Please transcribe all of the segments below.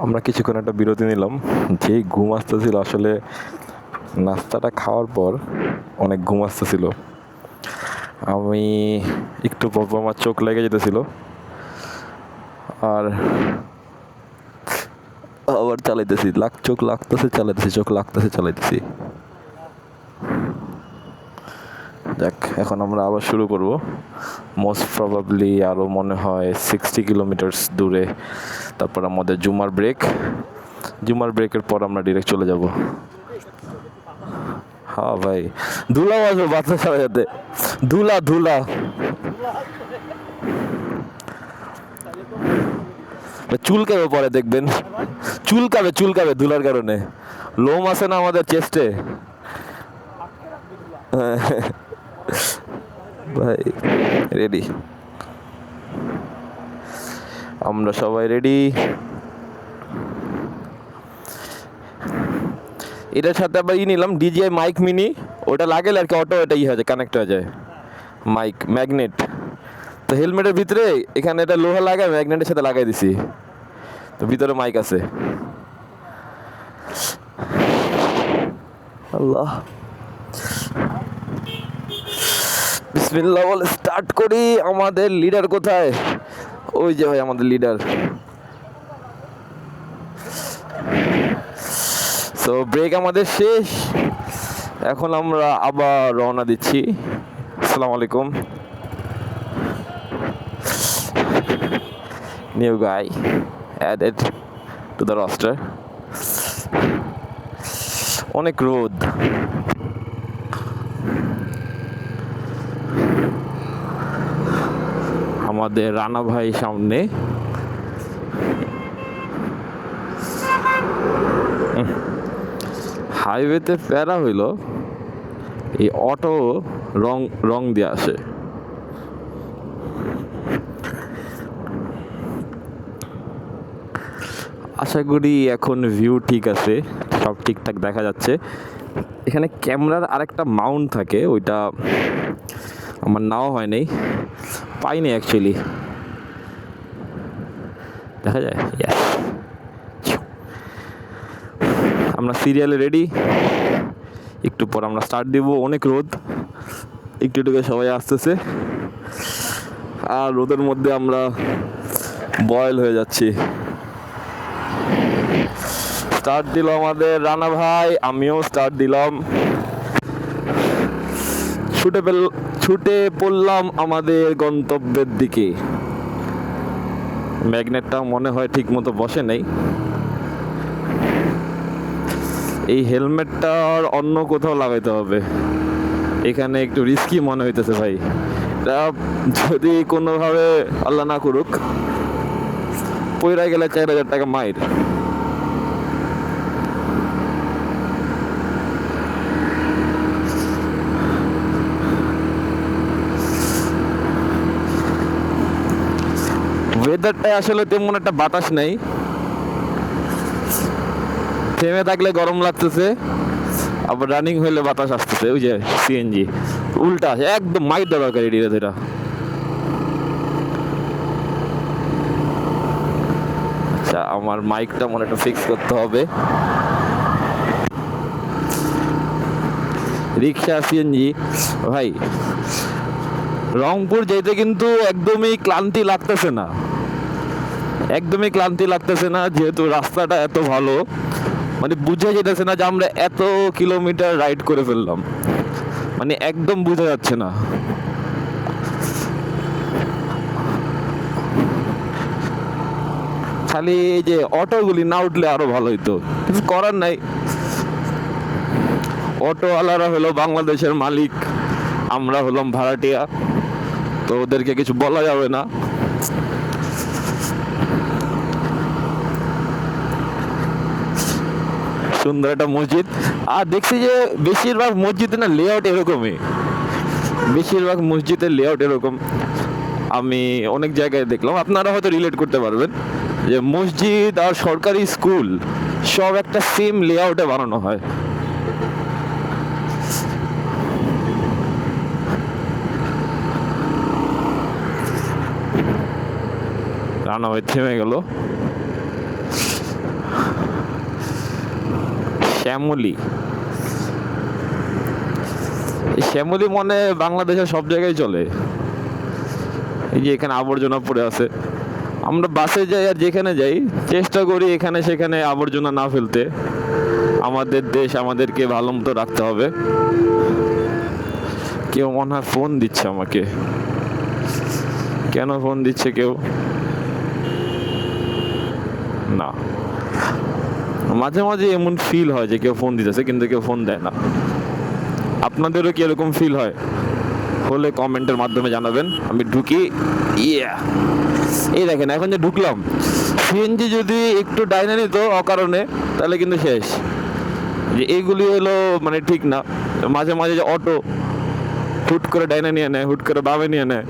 আমরা কিছুক্ষণ একটা বিরতি নিলাম। যেই ঘুম আসতেছিল, আসলে নাস্তাটা খাওয়ার পর অনেক ঘুম আসতেছিল। আমি একটু পর পর আমার চোখ লেগে যেতেছিল, আর আবার চালাইতেছি, চোখ লাগতেছে চালাইতেছি, চোখ লাগতেছে চালাইতেছি। যাক, এখন আমরা আবার শুরু করব। মোস্ট প্রবাবলি আরও মনে হয় 60 কিলোমিটার্স দূরে। তারপর আমাদের জুমার ব্রেকের পর আমরা ডিরেক্ট চলে যাব। হ্যাঁ ভাই, ধুলাও আসবে বাচ্চা সারা যাতে, ধুলা ধুলা চুলকাবে পরে দেখবেন, চুলকাবে ধুলার কারণে। লোম আছে না আমাদের চেস্টে। ভাই রেডি, আমরা সবাই রেডি। এটার সাথে আবার নিলাম ডিজিআই মাইক মিনি, ওটা লাগেলে আর কি অটো এটা হয়ে যায়, কানেক্ট হয়ে যায় মাইক ম্যাগনেট। তো হেলমেটের ভিতরে এখানে এটা লোহা লাগায় ম্যাগনেটের সাথে লাগাই দিছি, তো ভিতরে মাইক আছে। আল্লাহ, বিসমিল্লাহ বলে স্টার্ট করি। আমাদের লিডার কোথায়? ওই যে ভাই আমাদের লিডার। সো ব্রেক আমাদের শেষ, এখন আমরা আবার রওনা দিচ্ছি। আসসালামু আলাইকুম। New guy added to the roster. অনেক রোদ, আমাদের রানা ভাই সামনে। হাইওয়েতে প্যারা হইল, এই অটো রং দিয়ে আসে। আশা করি এখন ভিউ ঠিক আছে, সব ঠিকঠাক দেখা যাচ্ছে। এখানে ক্যামেরার আরেকটা মাউন্ট থাকে, ওইটা আমার নেওয়া হয় নাই, পাইনি অ্যাকচুয়ালি। দেখা যায়, আমরা সিরিয়ালে রেডি, একটু পর আমরা স্টার্ট দিব। অনেক রোদ, একটু একটু সবাই আসতেছে, আর রোদের মধ্যে আমরা বয়েল হয়ে যাচ্ছি। স্টার্ট দিল আমাদের রানা ভাই, আমিও স্টার্ট দিলাম। ছুটে পড়লাম আমাদের গন্তব্যের দিকে। ম্যাগনেটটা মনে হয় ঠিক মতো বসে নাই। এই হেলমেটটা আর অন্য কোথাও লাগাইতে হবে, এখানে একটু রিস্কি মনে হইতেছে ভাই। এটা যদি কোনোভাবে আল্লাহ না করুক পইরা গেলে 4000 টাকা মাইর। ওয়েদারটা আসলে তেমন একটা বাতাস নেই, থেমে থাকলে গরম লাগতেছে, আবার রানিং হইলে বাতাস আসতেছে। ওই যে সিএনজি উল্টা, একদম মাইর দরকার ধীরে ধীরে। আচ্ছা, আমার মাইকটা মনে একটা ফিক্স করতে হবে। রিক্সা সিএনজি ভাই, রংপুর যেতে কিন্তু একদমই ক্লান্তি লাগতেছে না, যেহেতু রাস্তাটা এত ভালো। মানে বুঝে যেতেছে না যে আমরা এত কিলোমিটার রাইড করে ফেললাম, মানে একদম বোঝা যাচ্ছে না। খালি এই যে অটোগুলি না উঠলে আরো ভালো হইতো, কিছু করার নাই। অটোওয়ালারা হলো বাংলাদেশের মালিক, আমরা হলাম ভাড়াটিয়া, তো ওদেরকে কিছু বলা যাবে না। সুন্দর একটা মসজিদ, আর দেখছি যে বেশিরভাগ মসজিদের লেআউট এরকম। আমি অনেক জায়গায় দেখলাম, আপনারা হয়তো রিলেট করতে পারবেন, যে মসজিদ আর সরকারি স্কুল সব একটা সেম লেআউটে বানানো হয়। রানা ভাই থেমে গেল। শ্যামলী, এই শ্যামলী মনে হয় বাংলাদেশের সব জায়গায় চলে। এই যে এখানে আবর্জনা পড়ে আছে, আমরা বাসে যাই আর যেখানে যাই চেষ্টা করি এখানে সেখানে আবর্জনা না ফেলতে। আমাদের দেশ আমাদেরকে ভালো মতো রাখতে হবে। কেউ মনে হয় ফোন দিচ্ছে আমাকে, কেন ফোন দিচ্ছে কেউ? না, মাঝে মাঝে এমন ফিল হয় যে কেউ ফোন দিতেছে কিন্তু কেউ ফোন দেয় না। আপনাদেরও কি এরকম ফিল হয়? হলে কমেন্টের মাধ্যমে জানাবেন। আমি ঢুকি, ইয়া এই দেখেন এখন যে ঢুকলাম, সিএনজি যদি একটু ডাইনে নিত অকারণে তাহলে কিন্তু শেষ। যে এইগুলি হলো মানে ঠিক না। মাঝে মাঝে যে অটো হুট করে ডাইনে নিয়ে নেয়, হুট করে বামে নিয়ে নেয়।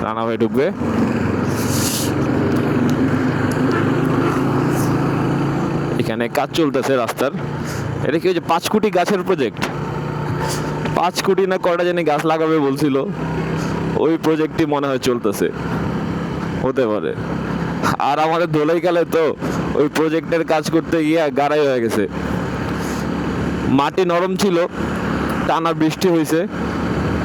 রানা ভাই ঢুকবে, এখানে কাজ চলতেছে রাস্তার। এটা কি ওই যে 5 কোটি গাছের প্রজেক্ট? 5 কোটি না কয়টা জানি গাছ লাগাবে বলছিল, ওই প্রজেক্টই মনে হয় চলতেছে, হতে পারে। আর আমাদের ধোলাইখালে তো ওই প্রজেক্টের কাজ করতে গিয়ে গাড়াই হয়ে গেছে। মাটি নরম ছিল, টানা বৃষ্টি হয়েছে,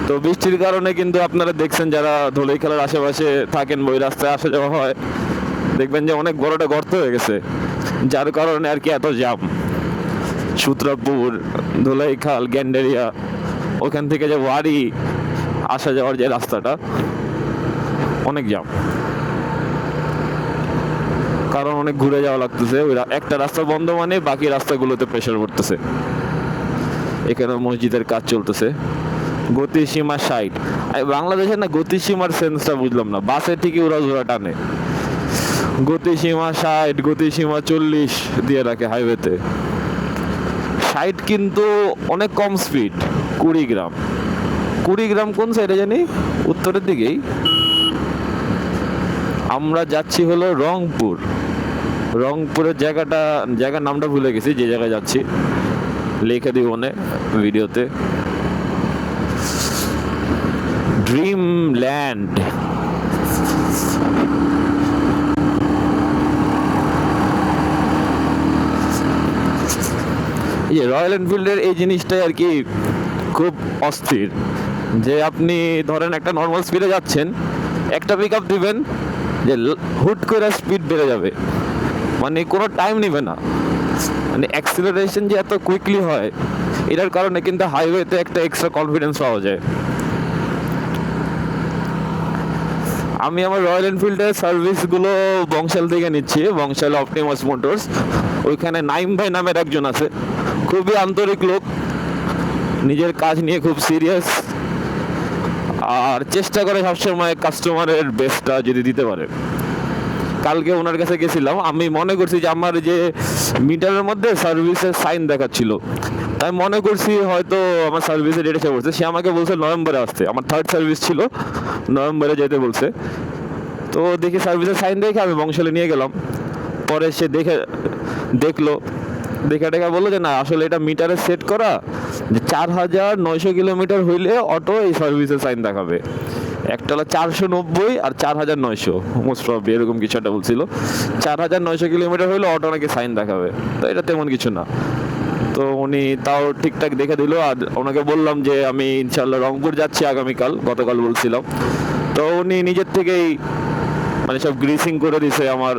তো বৃষ্টির কারণে কিন্তু আপনারা দেখছেন যারা ধোলাইখালের আশেপাশে থাকেন, ওই রাস্তায় আসা যাওয়া হয়, দেখবেন যে অনেক বড়টা গর্ত হয়ে গেছে, যার কারণে আর কি এত জাম। সূত্রাপুর, ধোলাইখাল, গ্যান্ডারিয়া, ওখান থেকে যে ওয়ারি আসা যাওয়ার যে রাস্তাটা অনেক জাম, কারণ অনেক ঘুরে যাওয়া লাগতেছে। ওই একটা রাস্তা বন্ধ মানে বাকি রাস্তাগুলোতে প্রেশার পড়তেছে। এখানে মসজিদের কাজ চলতেছে। গতিসীমা 60। বাংলাদেশে না গতিসীমার সেন্সটা বুঝলাম না, বাসে ঠিকই ওরা জোড়া টানে, গতিসীমা 60, গতিসীমা 40 দিয়ে রাখে হাইওয়েতে। 60 কিন্তু অনেক কম স্পিড। কুড়িগ্রাম, কুড়িগ্রাম কোন সাইডে জানি? উত্তরের দিকেই। আমরা যাচ্ছি হলো রংপুর। রংপুরের জায়গার নামটা ভুলে গেছি, যে জায়গায় যাচ্ছি লিখে দিব মনে ভিডিওতে। ড্রিমল্যান্ড। এই রয়্যাল এনফিল্ডের এই জিনিসটাই আর কি খুব অস্থির, যে আপনি ধরেন একটা নর্মাল স্পিডে যাচ্ছেন, একটা পিক আপ দিবেন যে হুট করে স্পিড বেড়ে যাবে, মানে কোনো টাইম নেবে না। মানে অ্যাক্সিলারেশন যে এত কুইকলি হয়, এটার কারণে কিন্তু হাইওয়েতে একটা এক্সট্রা কনফিডেন্স পাওয়া যায়। আমি আমার রয়্যাল এনফিল্ডের সার্ভিসগুলো বংশাল থেকে নিচ্ছি, বংশাল অপটিমাস মোটরস। ওইখানে নাইম ভাই নামের একজন আছে, খুবই আন্তরিক লোক, নিজের কাজ নিয়ে খুব সিরিয়াস, আর চেষ্টা করে সবসময় কাস্টমারের বেস্টটা যদি দিতে পারে। কালকে ওনার কাছে গেছিলাম, আমি মনে করছি যে আমার যে মিটারের মধ্যে সার্ভিসের সাইন দেখাচ্ছিল, তাই মনে করছি হয়তো আমার সার্ভিসের ডেট এসে পড়ছে। সে আমাকে বলছে নভেম্বরে আসতে, আমার 3rd সার্ভিস ছিল, নভেম্বরে যেতে বলছে। তো দেখি সার্ভিসের সাইন দেখে আমি বংশালে নিয়ে গেলাম। পরে সে দেখলো, দেখে বললো যে না, আসলে এটা মিটারে সেট করা, যে 4900 কিলোমিটার হইলে অটো এই সার্ভিসের সাইন দেখাবে। একটা হলো 490 আর 4900, মোস্ট প্রবাবলি এরকম কিছু একটা বলছিল। 4900 কিলোমিটার হইলে অটো নাকি সাইন দেখাবে, তো এটা তেমন কিছু না। তো উনি তাও ঠিকঠাক দেখে দিল। আর ওনাকে বললাম যে আমি ইনশাল্লাহ রংপুর যাচ্ছি আগামীকাল, গতকাল বলছিলাম। তো উনি নিজের থেকেই মানে সব গ্রিসিং করে দিছে আমার,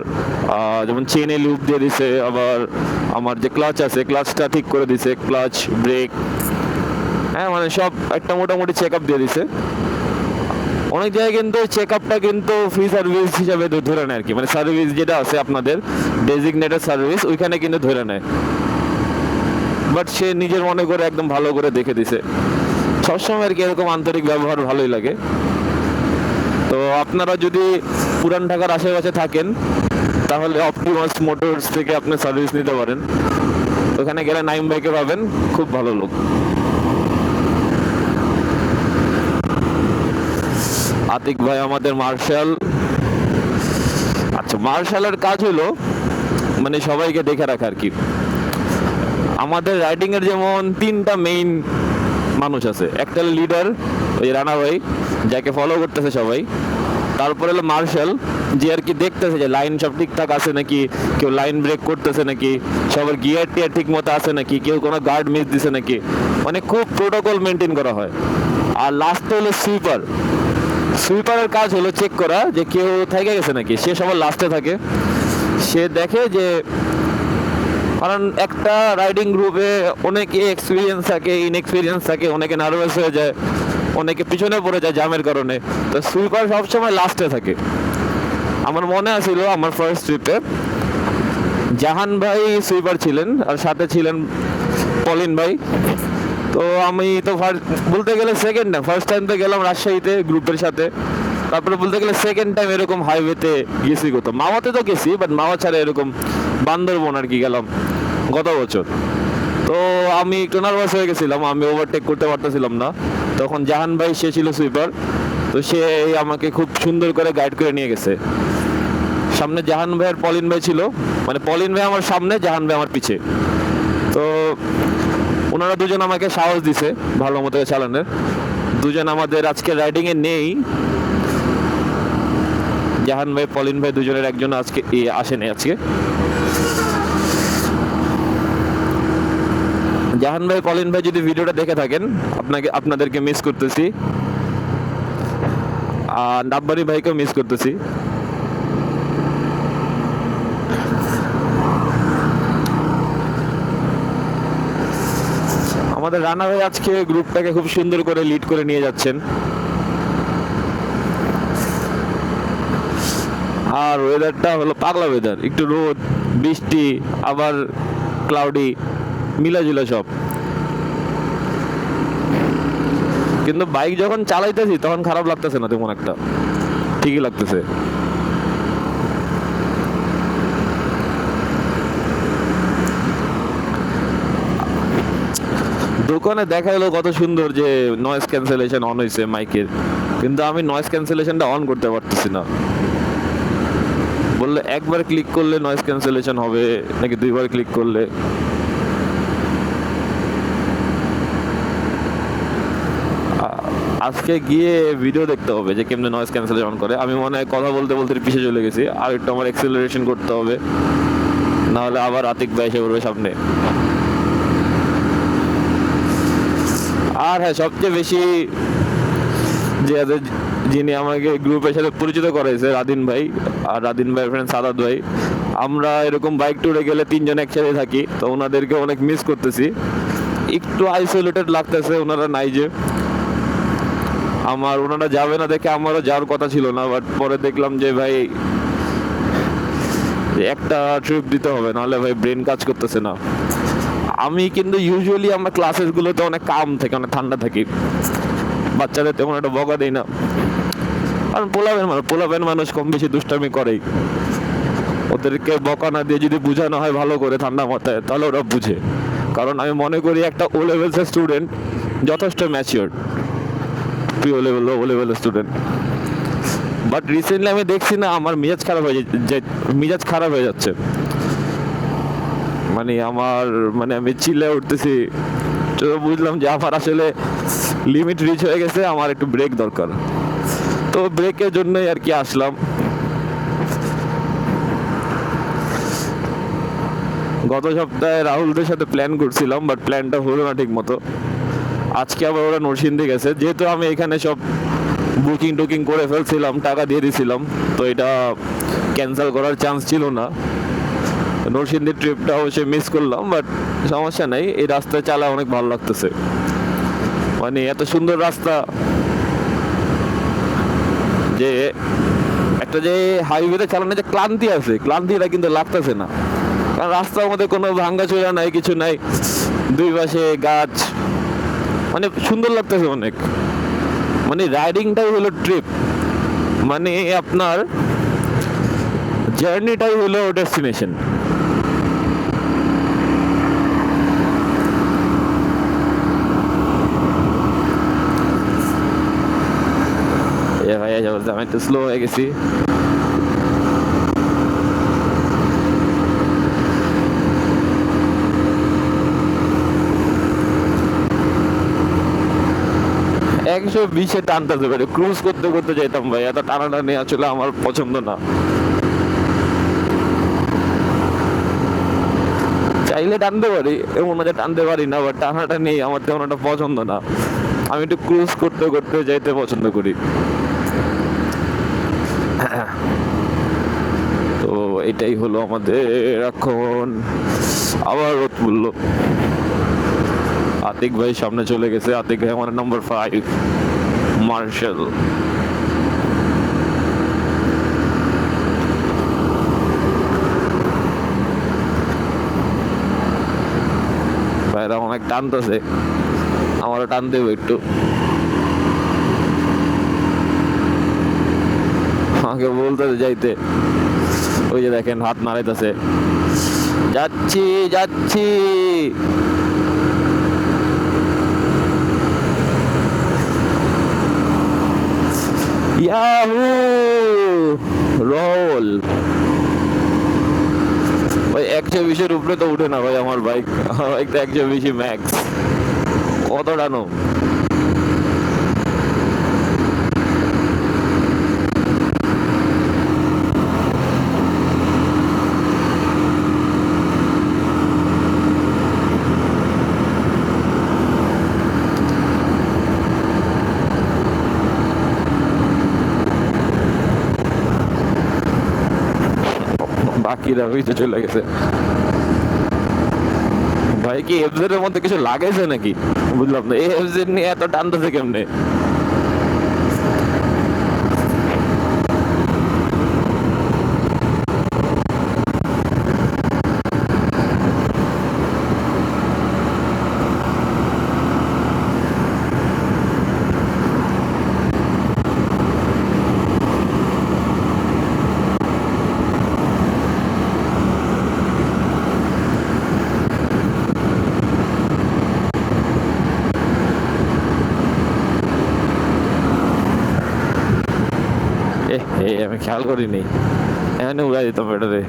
যেমন চেনে লুপ দিয়ে দিছে, আবার আমার যে ক্লাচ আছে ক্লাচটা ঠিক করে দিছে, ক্লাচ ব্রেক, হ্যাঁ মানে সব একটা মোটামুটি চেক আপ দিয়ে দিছে। অনেক জায়গায় কিন্তু চেক আপটা কিন্তু ফ্রি সার্ভিস হিসাবে ধরে নেয় আর কি, মানে সার্ভিস যেটা আছে আপনাদের ডেজিগনেটেড সার্ভিস, ওইখানে কিন্তু ধরে নেয়। বাট সে নিজের মনে করে একদম ভালো করে দেখে দিছে। সবসময় আর কি এরকম আন্তরিক ব্যবহার ভালোই লাগে। তো আপনারা যদি পুরান ঢাকার আশেপাশে থাকেন তাহলে অপটিমাস মোটরস থেকে আপনি সার্ভিস নিতে পারেন। ওখানে গেলে নাইম ভাইকে পাবেন, খুব ভালো লোক। আতিক ভাই আমাদের মার্শাল। আচ্ছা, মার্শালের কাজ হলো মানে সবাইকে দেখে রাখা আর কি। আমাদের রাইডিং এর যেমন 3টা মেইন মানুষ আছে, একটা লিডার ওই রানা ভাই, যাকে ফলো করতেছে সবাই। তারপরে হলো মার্শাল, যে আর কি দেখতেছে যে লাইন সব ঠিকঠাক আছে নাকি, কেউ লাইন ব্রেক করতেছে নাকি, সবার গিয়ার টিয়ার ঠিক মতো আছে নাকি, কেউ কোনো গার্ড মিস দিছে নাকি, মানে খুব প্রোটোকল মেনটেন করা হয়। আর লাস্টে হলো সুইপার। সুইপারের কাজ হলো চেক করা যে কেউ থেকে গেছে নাকি, সে সবার লাস্টে থাকে। সে দেখে যে, কারণ একটা রাইডিং গ্রুপে অনেকে এক্সপিরিয়েন্স থাকে, ইনএক্সপিরিয়েন্স থাকে, অনেকে নার্ভাস হয়ে যায়, অনেকে পিছনে পড়ে যায় জামের কারণে। তো সুইপার সবসময় লাস্টে থাকে। আমার মনে আছিল আমার ফার্স্ট ট্রিপে জাহান ভাই সুইপার ছিলেন আর সাথে ছিলেন পলিন ভাই। তো আমি তো বলতে গেলে সেকেন্ড টাইম, ফার্স্ট টাইম তো গেলাম রাজশাহীতে গ্রুপের সাথে, তারপরে বলতে গেলে সেকেন্ড টাইম এরকম হাইওয়েতে গেছি। কোথাও মাওয়াতে তো গেছি, বাট মাওয়া ছাড়া এরকম বান্দরবন আর কি গেলাম গত বছর। তো আমি একটু নার্ভাস হয়ে গেছিলাম, আমি ওভারটেক করতে পারতেছিলাম না। তখন জাহান ভাই, সে ছিল সুইপার, তো সে আমাকে খুব সুন্দর করে গাইড করে নিয়ে গেছে। সামনে জাহান ভাই আর পলিন ভাই ছিল, মানে পলিন ভাই আমার সামনে, জাহান ভাই আমার পিছে। তো ওনারা দুজন আমাকে সাহস দিছে ভালো মতো চালানোর। দুজন আমাদের আজকে রাইডিং এ নেই, জাহান ভাই পলিন ভাই দুজনের একজন আজকে আসেনি আজকে। জাহান ভাই পলিন ভাই যদি ভিডিওটা দেখে থাকেন, আপনাদেরকে মিস করতেছি, আর নাব্বারি ভাইকেও মিস করতেছি। আমাদের রানা ভাই আজকে গ্রুপটাকে খুব সুন্দর করে লিড করে নিয়ে যাচ্ছেন। আর ওয়েদারটা হলো পাগলা ওয়েদার, একটু রোদ, বৃষ্টি, আবার ক্লাউডি, মিলাজুলা সব। কিন্তু বাইক যখন চালাইতেছি তখন খারাপ লাগতেছে না তেমন একটা, ঠিকই লাগতেছে। দোকানে দেখাইলো কত সুন্দর যে নয়েজ ক্যান্সেলেশন অন হয়েছে মাইকের, কিন্তু আমি নয়েজ ক্যান্সেলেশনটা অন করতে পারতেছি না। বললে একবার ক্লিক করলে নয়েজ ক্যান্সেলেশন হবে নাকি দুইবার ক্লিক করলে। আজকে গিয়ে ভিডিও দেখতে হবে যে কেমনে নয়েজ ক্যান্সেলেশন করে। আমি মনে হয় কথা বলতে বলতে পিছিয়ে চলে গেছি, আর একটু আমার এক্সেলারেশন করতে হবে, নাহলে আবার আতিক ভাই এসে পড়বে সামনে। আর হ্যাঁ, সবচেয়ে বেশি যিনি আমাকে গ্রুপের সাথে পরিচিত করাইছে রাদিন ভাই, আর রাদিন ভাই ফ্রেন্ড সাদাত ভাই। আমরা এরকম বাইক ট্যুরে গেলে তিনজন একসাথে থাকি, তো ওনাদেরকে অনেক মিস করতেছি, একটু আইসোলেটেড লাগতেছে। ওনারা নাই যে, ওনারা যাবে না দেখে আমারও যাওয়ার কথা ছিল না, বাট পরে দেখলাম যে ভাই একটা ট্রিপ দিতে হবে, নাহলে ভাই ব্রেন কাজ করতেছে না। আমি কিন্তু ইউজুয়ালি আমার ক্লাসেস গুলোতে অনেক কাম থাকে, অনেক ঠান্ডা থাকি, বাচ্চাদের তেমন একটা বকা দেই না, কারণ পোলাবেন মানুষ কম বেশি দুষ্টামি করেই। ওদেরকে বকা না দিয়ে যদি বোঝানো হয় ভালো করে ঠান্ডা মাথায়, তাহলে ওরা বুঝে। কারণ আমি মনে করি একটা ও লেভেলসের স্টুডেন্ট যথেষ্ট ম্যাচিওর, ও লেভেলের স্টুডেন্ট। বাট রিসেন্টলি আমি দেখছি না, আমার মেজাজ খারাপ হয়ে যাচ্ছে। মানে আমি চিল্লে উঠতেছি, তো বুঝলাম যে আমার আসলে লিমিট রিচ হয়ে গেছে, আমার একটু ব্রেক দরকার। তো ব্রেকের জন্যই আর কি আসলাম। গত সপ্তাহে রাহুলদের সাথে প্ল্যান করছিলাম, বাট প্ল্যানটা হলো না ঠিক মতো। আজকে আবার ওরা নরসিংদী গেছে, যেহেতু আমি এখানে সব বুকিং করে ফেলছিলাম, টাকা দিয়ে দিয়েছিলাম, তো এটা ক্যান্সেল করার চান্স ছিল না। নরসিংদীর ট্রিপটা অবশ্যই মিস করলাম, বাট সমস্যা নাই, এই রাস্তায় চালা অনেক ভালো লাগতেছে। মানে এত সুন্দর রাস্তা, যে একটা যে হাইওয়েতে চালানো যে ক্লান্তি আছে, ক্লান্তিটা কিন্তু লাগতেছে না, কারণ রাস্তার মধ্যে কোনো ভাঙ্গাচোরা নাই, কিছু নাই, দুই পাশে গাছ, মানে সুন্দর লাগতেছে অনেক। মানে রাইডিংটাই হলো ট্রিপ, মানে আপনার জার্নিটাই হলো ডেস্টিনেশন। ভাই আমি একটু স্লো হয়ে গেছি। 120-এ টানতেছে ভাই, ক্রুজ করতে করতে যাইতাম ভাই, এত টানাটানি আসলে আমার পছন্দ না। চাইলে টানতে পারি, এমন না যে টানতে পারি না, বাট টানাটানি আমার তেমন একটা পছন্দ না। আমি একটু ক্রুজ করতে করতে যাইতে পছন্দ করি। তো এটাই হলো আমাদের এখন। আবার রোদ পড়লো। আতিক ভাই সামনে চলে গেছে, আতিক ভাই আমার নাম্বার 5 মার্শাল। ভাইরা অনেক টানতেছে, আমারও টান দেবো একটু। আমাকে বলতেছে যাইতে, ওই যে দেখেন হাত নাড়াইতেছে, যাচ্ছি যাচ্ছি। ইয়াহু রোল ভাই, 120-এর উপরে তো উঠে না ভাই আমার বাইক। আমার বাইক তো 120 ম্যাক্স। কত টানো? বাকিরা হইতে চলে গেছে ভাই। কি এফজেড এর মধ্যে কিছু লাগাইছে নাকি বুঝলাম না, এই এফজেড নিয়ে এত টানতেছে কেমনে? আমি খেয়াল করিনি, এখানে উড়াই দিতাম এটাতে।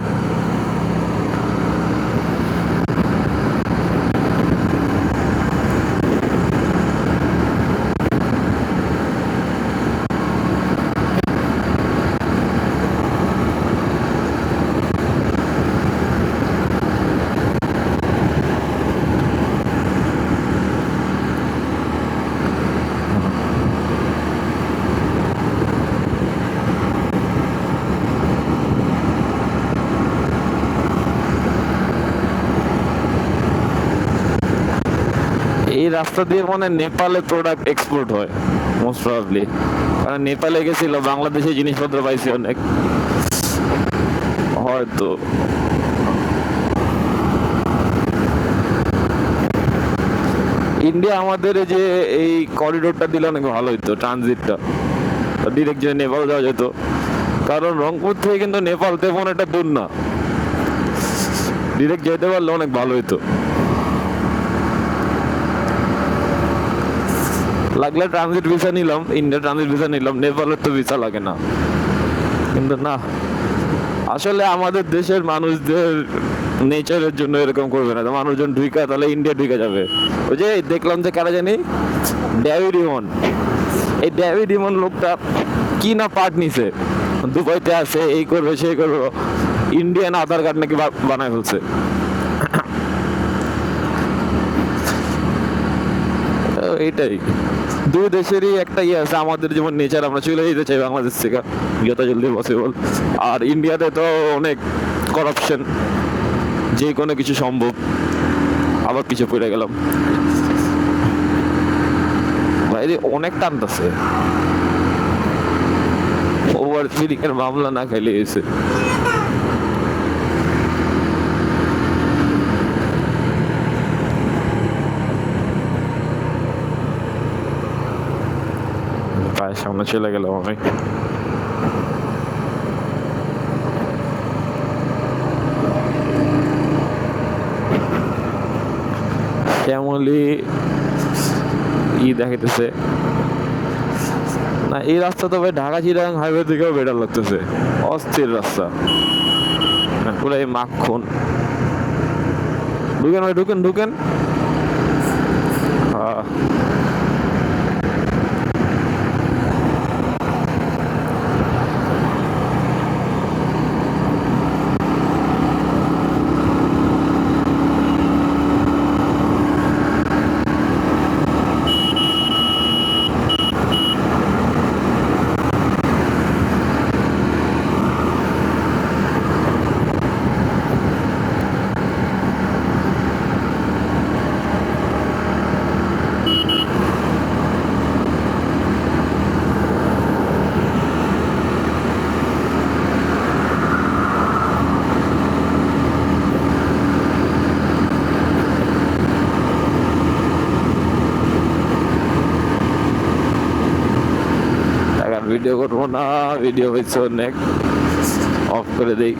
এই রাস্তা দিয়ে মানে নেপালে প্রোডাক্ট এক্সপোর্ট হয় মোস্ট প্রবাবলি, কারণ নেপালে গেছিল, বাংলাদেশে জিনিসপত্র পাইছি অনেক হয়তো। ইন্ডিয়া আমাদের যে এই করিডোরটা দিলে অনেক ভালো হইতো, ট্রানজিটটা ডিরেক্ট যে নেপাল যাওয়া যেত, কারণ রংপুর থেকে কিন্তু নেপাল তেমন একটা দূর না, ডিরেক্ট যেতে পারলে অনেক ভালো হইতো। লাগলে ট্রানজিট ভিসা নিলাম, ইন্ডিয়া ট্রানজিট ভিসা নিলাম, নেপালের তো ভিসা লাগে না। কিন্তু না, আসলে আমাদের দেশের মানুষদের নেচারের জন্য এরকম করবে না, মানুষজন ঢুইকা তাহলে ইন্ডিয়া ঢুকে যাবে। ওই যে দেখলাম যে কারা জানি ডেভিড ইমন, এই ডেভিড ইমন লোকটা কি না পার্ট নিছে, দুবাইতে আছে, এই করবে সেই করবে, ইন্ডিয়ান আধার কার্ড নাকি বানায় ফেলছে। এইটাই, দুই দেশেরই একটা ইয়ে আছে, আমাদের যেমন নেচার আমরা চলে যেতে চাই বাংলাদেশ থেকে যত জলদি পসিবল, আর ইন্ডিয়াতে তো অনেক করাপশন, যে কোনো কিছু সম্ভব। আবার কিছু পড়ে গেলাম বাইরে, অনেক টানতেছে, ওভার স্পিডিং এর মামলা না খাইলে এসে। প্রায় সামনে চলে গেলাম আমি। শ্যামলি দেখাইতেছে না, এই রাস্তা তো ভাই ঢাকা চিটাগাং হাইওয়ে থেকেও বেটার লাগতেছে, অস্থির রাস্তা পুরো এই মাখন। ঢুকেন ভাই, ঢুকেন ঢুকেন। ভিডিও করবো না, ভিডিও হয়েছে অনেক, অফ করে দেই।